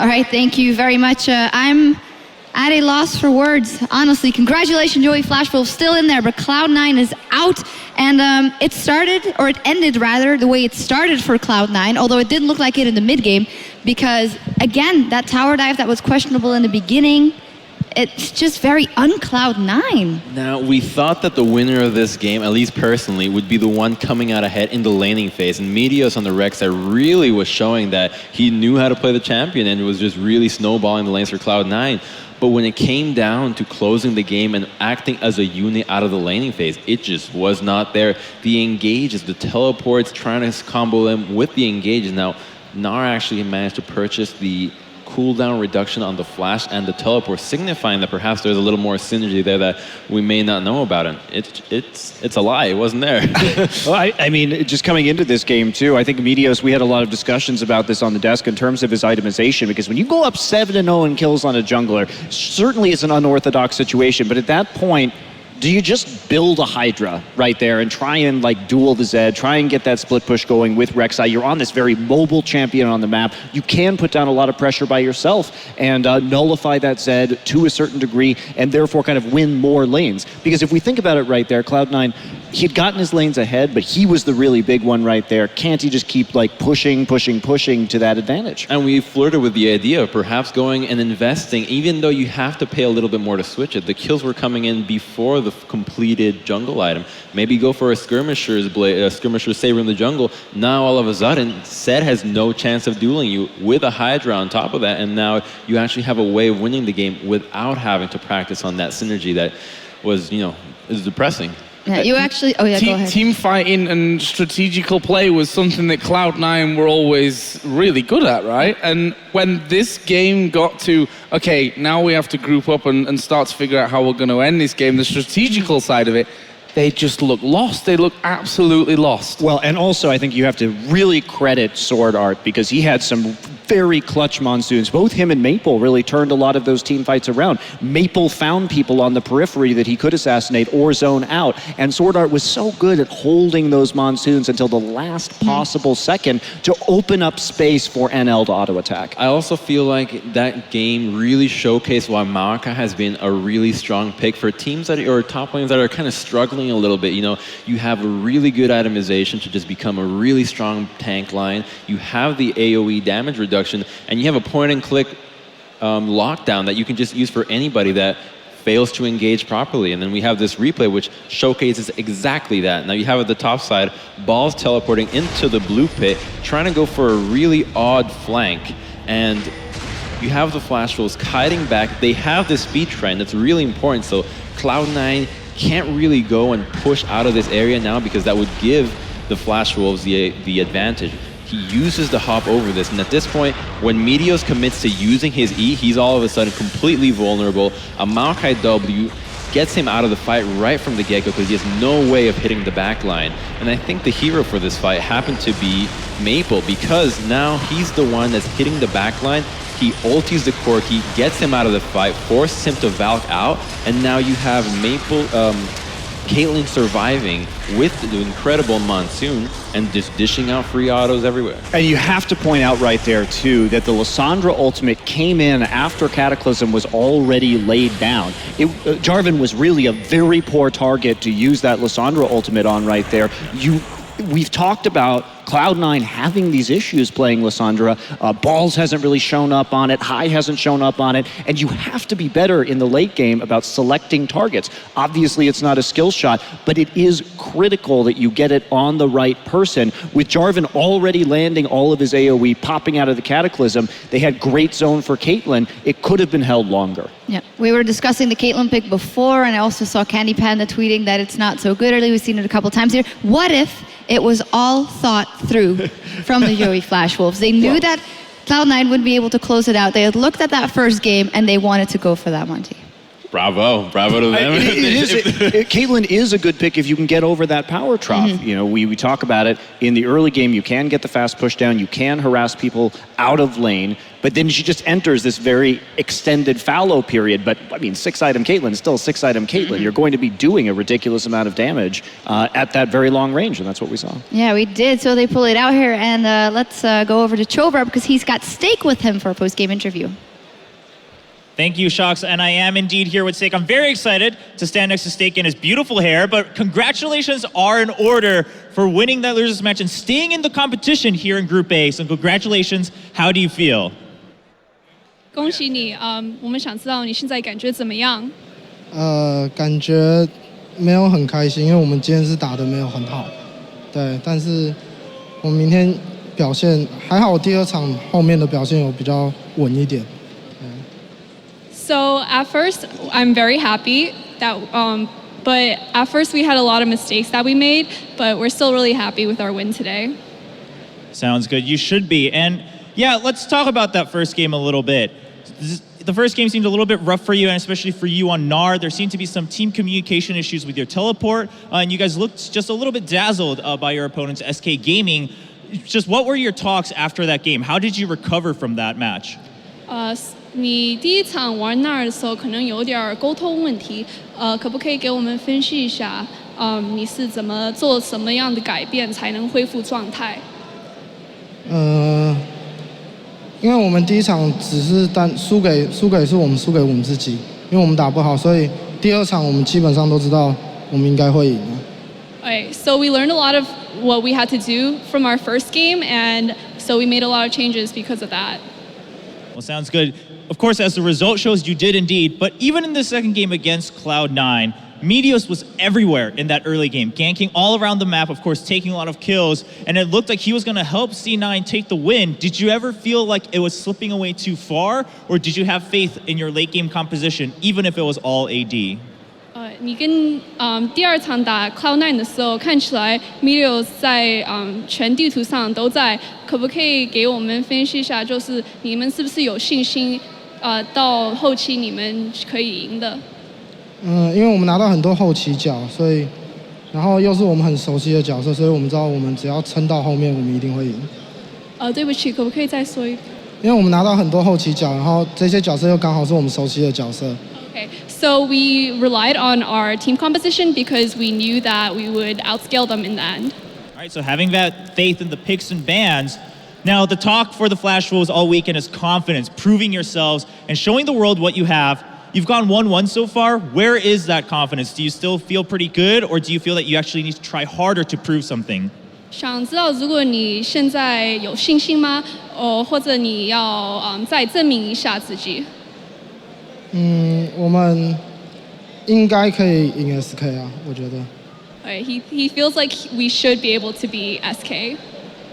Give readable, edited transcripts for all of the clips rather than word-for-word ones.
All right, thank you very much. I'm at a loss for words, honestly. Congratulations, Joey Flashwolf, still in there, but Cloud9 is out. And it ended rather, the way it started for Cloud9, although it didn't look like it in the mid-game, because, again, that tower dive that was questionable in the beginning, it's just very un-Cloud9. Now, we thought that the winner of this game, at least personally, would be the one coming out ahead in the laning phase. And Meteos on the rec side really was showing that he knew how to play the champion and was just really snowballing the lanes for Cloud9. But when it came down to closing the game and acting as a unit out of the laning phase, it just was not there. The engages, the teleports, trying to combo them with the engages. Now, Gnar actually managed to purchase the cooldown reduction on the flash and the teleport, signifying that perhaps there's a little more synergy there that we may not know about. And it's a lie, it wasn't there. Well, I mean, just coming into this game too, I think Meteos, we had a lot of discussions about this on the desk in terms of his itemization, because when you go up 7-0 in kills on a jungler, certainly it's an unorthodox situation, but at that point, do you just build a Hydra right there and try and like duel the Zed, try and get that split push going with Rek'Sai? You're on this very mobile champion on the map. You can put down a lot of pressure by yourself and nullify that Zed to a certain degree and therefore kind of win more lanes. Because if we think about it right there, Cloud9, he'd gotten his lanes ahead, but he was the really big one right there. Can't he just keep like pushing to that advantage? And we flirted with the idea of perhaps going and investing, even though you have to pay a little bit more to switch it. The kills were coming in before the completed jungle item. Maybe go for a skirmisher's blade, a skirmisher's saber in the jungle. Now all of a sudden, Zed has no chance of dueling you with a Hydra on top of that, and now you actually have a way of winning the game without having to practice on that synergy that was, is depressing. Yeah, you actually, go ahead. Team fighting and strategical play was something that Cloud9 were always really good at, right? And when this game got to, okay, now we have to group up and start to figure out how we're going to end this game, the strategical side of it, they just look lost. They look absolutely lost. Well, and also I think you have to really credit Sword Art, because he had some very clutch monsoons. Both him and Maple really turned a lot of those team fights around. Maple found people on the periphery that he could assassinate or zone out, and Sword Art was so good at holding those monsoons until the last possible second to open up space for NL to auto-attack. I also feel like that game really showcased why Maokai has been a really strong pick for teams that or top lanes that are kind of struggling a little bit. You have a really good itemization to just become a really strong tank line. You have the AoE damage reduction, and you have a point-and-click lockdown that you can just use for anybody that fails to engage properly. And then we have this replay which showcases exactly that. Now you have at the top side, Balls teleporting into the blue pit, trying to go for a really odd flank. And you have the Flash Wolves kiting back. They have the speed trend that's really important, so Cloud9 can't really go and push out of this area now, because that would give the Flash Wolves the advantage. He uses the hop over this, and at this point, when Meteos commits to using his E, he's all of a sudden completely vulnerable. A Maokai W gets him out of the fight right from the get-go, because he has no way of hitting the back line. And I think the hero for this fight happened to be Maple, because now he's the one that's hitting the back line. He ultis the Corki, gets him out of the fight, forces him to Valk out, and now you have Maple, Caitlyn surviving with the incredible monsoon and just dishing out free autos everywhere. And you have to point out right there too that the Lissandra ultimate came in after Cataclysm was already laid down. Jarvan was really a very poor target to use that Lissandra ultimate on right there. We've talked about Cloud9 having these issues playing Lissandra. Balls hasn't really shown up on it. High hasn't shown up on it. And you have to be better in the late game about selecting targets. Obviously, it's not a skill shot, but it is critical that you get it on the right person. With Jarvan already landing all of his AoE, popping out of the Cataclysm, they had great zone for Caitlyn. It could have been held longer. Yeah, we were discussing the Caitlyn pick before, and I also saw Candy Panda tweeting that it's not so good early. We've seen it a couple times here. What if it was all thought through from the Joey Flash Wolves? They knew that Cloud9 would be able to close it out. They had looked at that first game, and they wanted to go for that one, T. Bravo to them. Caitlyn is a good pick if you can get over that power trough. You know, we talk about it in the early game. You can get the fast push down. You can harass people out of lane. But then she just enters this very extended fallow period. But I mean, 6-item Caitlyn is still a 6-item Caitlyn. You're going to be doing a ridiculous amount of damage at that very long range, and that's what we saw. Yeah, we did. So they pull it out here, and let's go over to Chobra because he's got Steak with him for a post-game interview. Thank you, Shox, and I am indeed here with Steak. I'm very excited to stand next to Steak in his beautiful hair, but congratulations are in order for winning that losers match and staying in the competition here in Group A. So congratulations. How do you feel? 恭喜你，我们想知道你现在感觉怎么样？感觉没有很开心，因为我们今天是打得没有很好，对，但是我们明天表现还好，第二场后面的表现有比较稳一点。So at first, I'm very happy that, but at first we had a lot of mistakes that we made, but we're still really happy with our win today. Sounds good. You should be. And yeah, let's talk about that first game a little bit. The first game seemed a little bit rough for you, and especially for you on NAR. There seemed to be some team communication issues with your teleport, and you guys looked just a little bit dazzled by your opponent's SK Gaming. Just what were your talks after that game? How did you recover from that match? 你第一场玩那儿的时候可能有点沟通问题，可不可以给我们分析一下，你是怎么做什么样的改变才能恢复状态？因为我们第一场只是输给是我们输给我们自己，因为我们打不好，所以第二场我们基本上都知道我们应该会赢的。Okay, so we learned a lot of what we had to do from our first game, and so we made a lot of changes because of that. Well, sounds good. Of course, as the result shows, you did indeed. But even in the second game against Cloud9, Meteos was everywhere in that early game, ganking all around the map, of course, taking a lot of kills, and it looked like he was going to help C9 take the win. Did you ever feel like it was slipping away too far, or did you have faith in your late game composition, even if it was all AD? 你跟第二场打 Cloud9 的时候，看起来 Meteos 在全地图上都在，可不可以给我们分析一下，就是你们是不是有信心，到后期你们可以赢的？因为我们拿到很多后期角，所以然后又是我们很熟悉的角色，所以我们知道我们只要撑到后面，我们一定会赢。对不起，可不可以再说一遍？因为我们拿到很多后期角，然后这些角色又刚好是我们熟悉的角色。Okay, so we relied on our team composition because we knew that we would outscale them in the end. All right, so having that faith in the picks and bans. Now, the talk for the Flash Wolves all weekend is confidence, proving yourselves and showing the world what you have. You've gone 1-1 so far. Where is that confidence? Do you still feel pretty good, or do you feel that you actually need to try harder to prove something? 想知道如果你现在有信心吗？或者你要再证明一下自己？我们应该可以赢 SK 啊，我觉得。He feels like we should be able to be SK.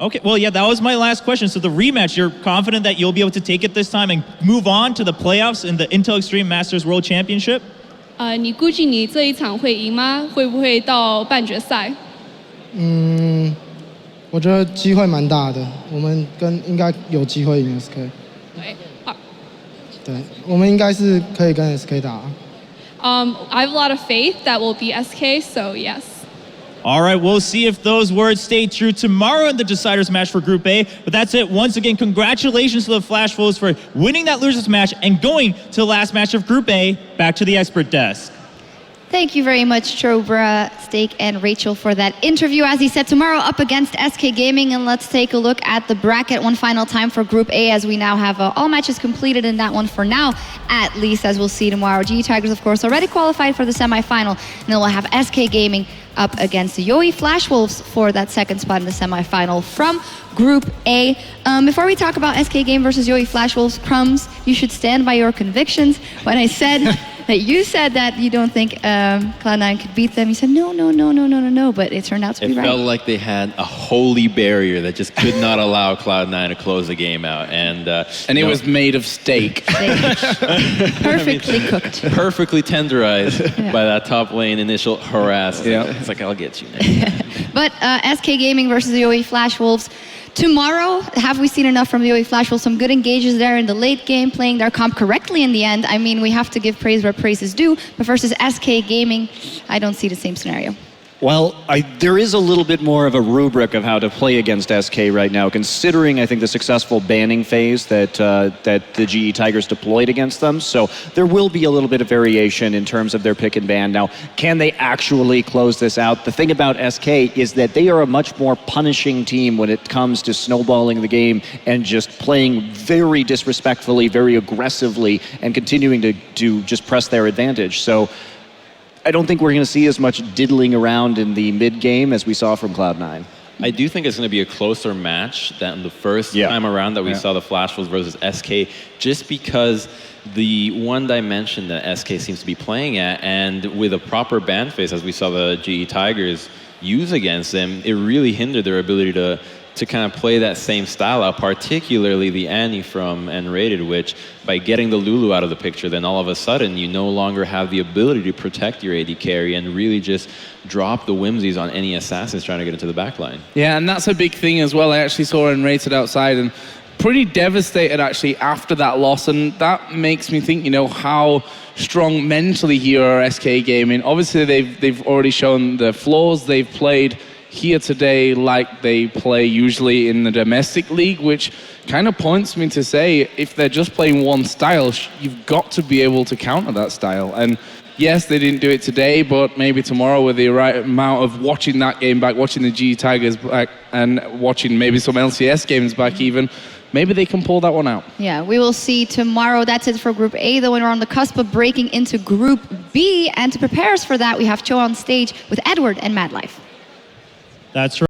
Okay, well, yeah, that was my last question. So the rematch, you're confident that you'll be able to take it this time and move on to the playoffs in the Intel Extreme Masters World Championship? 你估计你这一场会赢吗？会不会到半决赛？我觉得机会蛮大的，我们应该有机会赢 SK。对，我们应该是可以跟 SK 打。I have a lot of faith that we'll be SK, so yes. All right, we'll see if those words stay true tomorrow in the deciders match for Group A. But that's it. Once again, congratulations to the Flash Wolves for winning that losers match and going to the last match of Group A. Back to the expert desk. Thank you very much, Chobra, Steak, and Rachel for that interview. As he said, tomorrow up against SK Gaming, and let's take a look at the bracket one final time for Group A, as we now have all matches completed in that one for now, at least, as we'll see tomorrow. GE Tigers, of course, already qualified for the semifinal, and then we'll have SK Gaming up against the Yoi Flash Wolves for that second spot in the semifinal from Group A. Before we talk about SK Game versus Yoi Flash Wolves, Crumbs, you should stand by your convictions. When I said that you said that you don't think Cloud9 could beat them, you said no, but it turned out to be right. It felt like they had a holy barrier that just could not allow Cloud9 to close the game out. And it was made of steak. Perfectly cooked. Perfectly tenderized by that top lane initial harass. Yeah. It's like, I'll get you next time. But SK Gaming versus the Yoi Flash Wolves, Tomorrow, have we seen enough from the OE Flash? Well, some good engages there in the late game, playing their comp correctly in the end. I mean, we have to give praise where praise is due, but versus SK Gaming, I don't see the same scenario. Well, there is a little bit more of a rubric of how to play against SK right now, considering, I think, the successful banning phase that the GE Tigers deployed against them. So there will be a little bit of variation in terms of their pick and ban. Now, can they actually close this out? The thing about SK is that they are a much more punishing team when it comes to snowballing the game and just playing very disrespectfully, very aggressively, and continuing to just press their advantage. So I don't think we're going to see as much diddling around in the mid-game as we saw from Cloud9. I do think it's going to be a closer match than the first time around that we saw the Flash Wolves versus SK, just because the one dimension that SK seems to be playing at, and with a proper ban phase, as we saw the GE Tigers use against them, it really hindered their ability to kind of play that same style out, particularly the Annie from N-Rated, which by getting the Lulu out of the picture, then all of a sudden you no longer have the ability to protect your AD carry and really just drop the whimsies on any assassins trying to get into the backline. Yeah, and that's a big thing as well. I actually saw N-Rated outside and pretty devastated actually after that loss, and that makes me think, you know, how strong mentally here are SK Gaming. Obviously they've already shown the flaws. They've played here today like they play usually in the domestic league, which kind of points me to say, if they're just playing one style, you've got to be able to counter that style. And yes, they didn't do it today, but maybe tomorrow with the right amount of watching that game back, watching the G Tigers back, and watching maybe some LCS games back even, maybe they can pull that one out. Yeah, we will see tomorrow. That's it for Group A, though, when we're on the cusp of breaking into Group B. And to prepare us for that, we have Cho on stage with Edward and Mad Life. That's right.